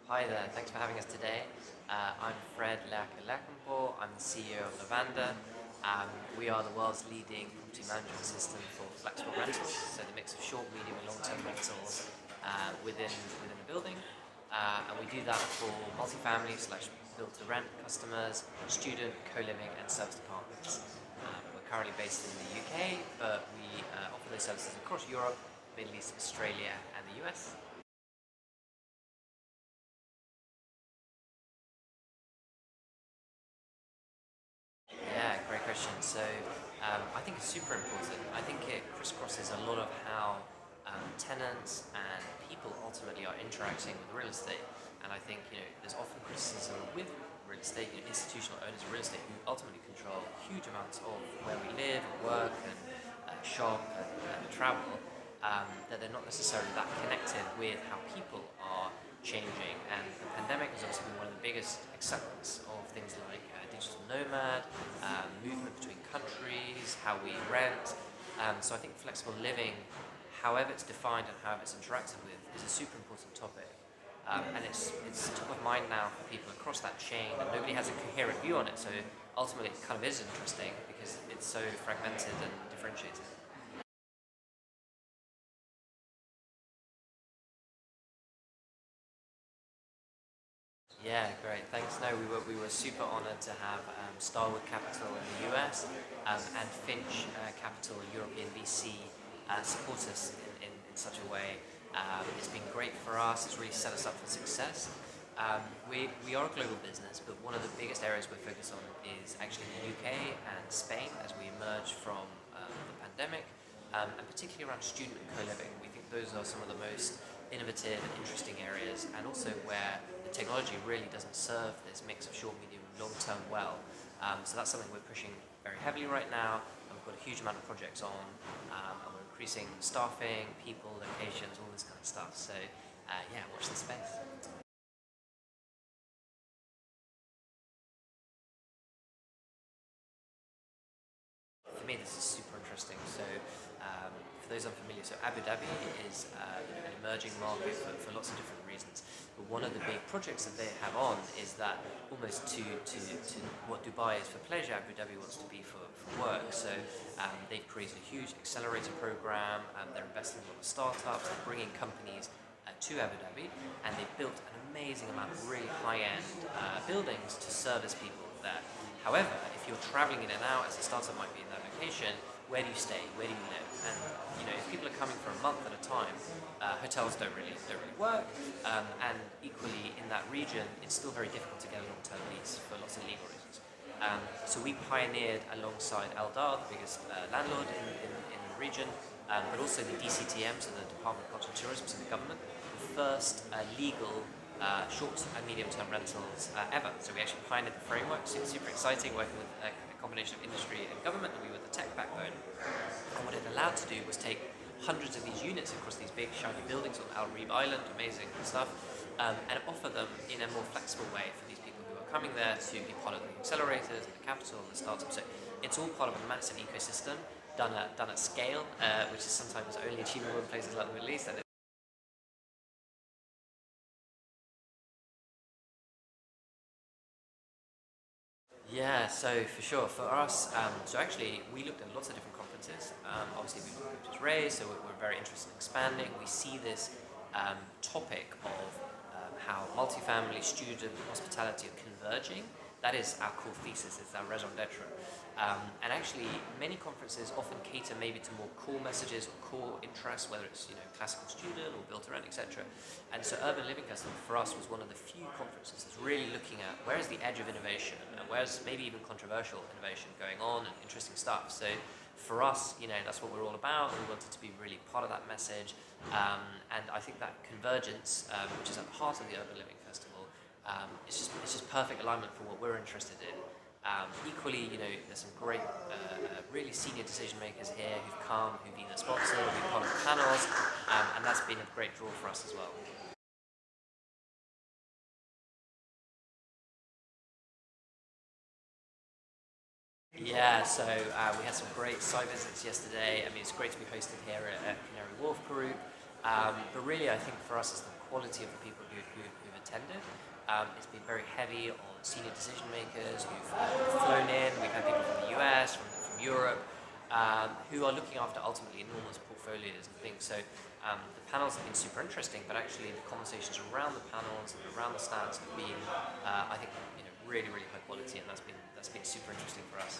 Hi there, thanks for having us today. I'm Lerche Lerchenborg, I'm the CEO of Lavanda. We are the world's leading property management system for flexible rentals, so the mix of short, medium and long-term rentals within the building. And we do that for multifamily / build-to-rent customers, student, co-living and service apartments. We're currently based in the UK, but we offer those services across Europe, Middle East, Australia and the US. Yeah, great question. I think it's super important. I think it crisscrosses a lot of how tenants and people ultimately are interacting with real estate. And I think there's often criticism with real estate, institutional owners of real estate who ultimately control huge amounts of where we live and work and shop and travel, that they're not necessarily that connected with how people are changing. And the pandemic has obviously been one of the biggest accelerants of things like digital nomad, movement between countries, how we rent. So I think flexible living, however it's defined and however it's interacted with, is a super important topic. And it's top of mind now for people across that chain, and nobody has a coherent view on it. So ultimately, it kind of is interesting because it's so fragmented and differentiated. Yeah, great. Thanks. No, we were super honoured to have Starwood Capital in the US and Finch Capital European VC support us in such a way. It's been great for us. It's really set us up for success. We are a global business, but one of the biggest areas we're focused on is actually the UK and Spain as we emerge from the pandemic, and particularly around student and co-living. We think those are some of the most innovative and interesting areas, and also where the technology really doesn't serve this mix of short, medium, and long term well. So that's something we're pushing very heavily right now, and we've got a huge amount of projects on, and we're increasing staffing, people, locations, all this kind of stuff. So yeah, watch the space. For me, this is super interesting. For those unfamiliar, so Abu Dhabi is an emerging market for lots of different reasons. But one of the big projects that they have on is that almost to what Dubai is for pleasure, Abu Dhabi wants to be for work. So they've created a huge accelerator program, and they're investing in a lot of startups, they're bringing companies to Abu Dhabi, and they've built an amazing amount of really high-end buildings to service people there. However, if you're traveling in and out, as a startup might be in that location, where do you stay? Where do you live? And if people are coming for a month at a time, hotels don't really work. And equally in that region, it's still very difficult to get a long-term lease for lots of legal reasons. So we pioneered alongside Eldar, the biggest landlord in the region, but also the DCTM, so the Department of Culture and Tourism, so the government, the first legal short and medium-term rentals ever. So we actually pioneered the framework, so it's super exciting working with a combination of industry and government, and we were the tech backbone. And what it allowed to do was take hundreds of these units across these big shiny buildings on Al Reeb Island, amazing stuff, and offer them in a more flexible way for these people who are coming there to be part of the accelerators and the capital and the startups. So it's all part of a massive ecosystem done at scale, which is sometimes only achievable in places like the Middle East. And yeah, so for sure, for us, so actually we looked at lots of different conferences. Obviously, we just raised, so we're very interested in expanding. We see this topic of how multifamily, student, hospitality are converging. That is our core thesis, it's our raison d'etre. And actually, many conferences often cater maybe to more core messages or core interests, whether it's classical student or built to rent, etc. And so Urban Living Festival for us was one of the few conferences that's really looking at where is the edge of innovation and where's maybe even controversial innovation going on and interesting stuff. So for us, that's what we're all about. We wanted to be really part of that message. And I think that convergence, which is at the heart of the Urban Living Festival, it's just perfect alignment for what we're interested in. Equally, there's some great, really senior decision makers here who've come, who've been a sponsor, who've been part of the panels, and that's been a great draw for us as well. Yeah, so we had some great site visits yesterday. I mean, it's great to be hosted here at Canary Wharf Group. But really, I think for us, it's the quality of the people who've attended. It's been very heavy on senior decision makers who've flown in. We've had people from the US, from Europe, who are looking after ultimately enormous portfolios and things. So the panels have been super interesting, but actually the conversations around the panels and around the stands have been, I think, really, really high quality, and that's been super interesting for us.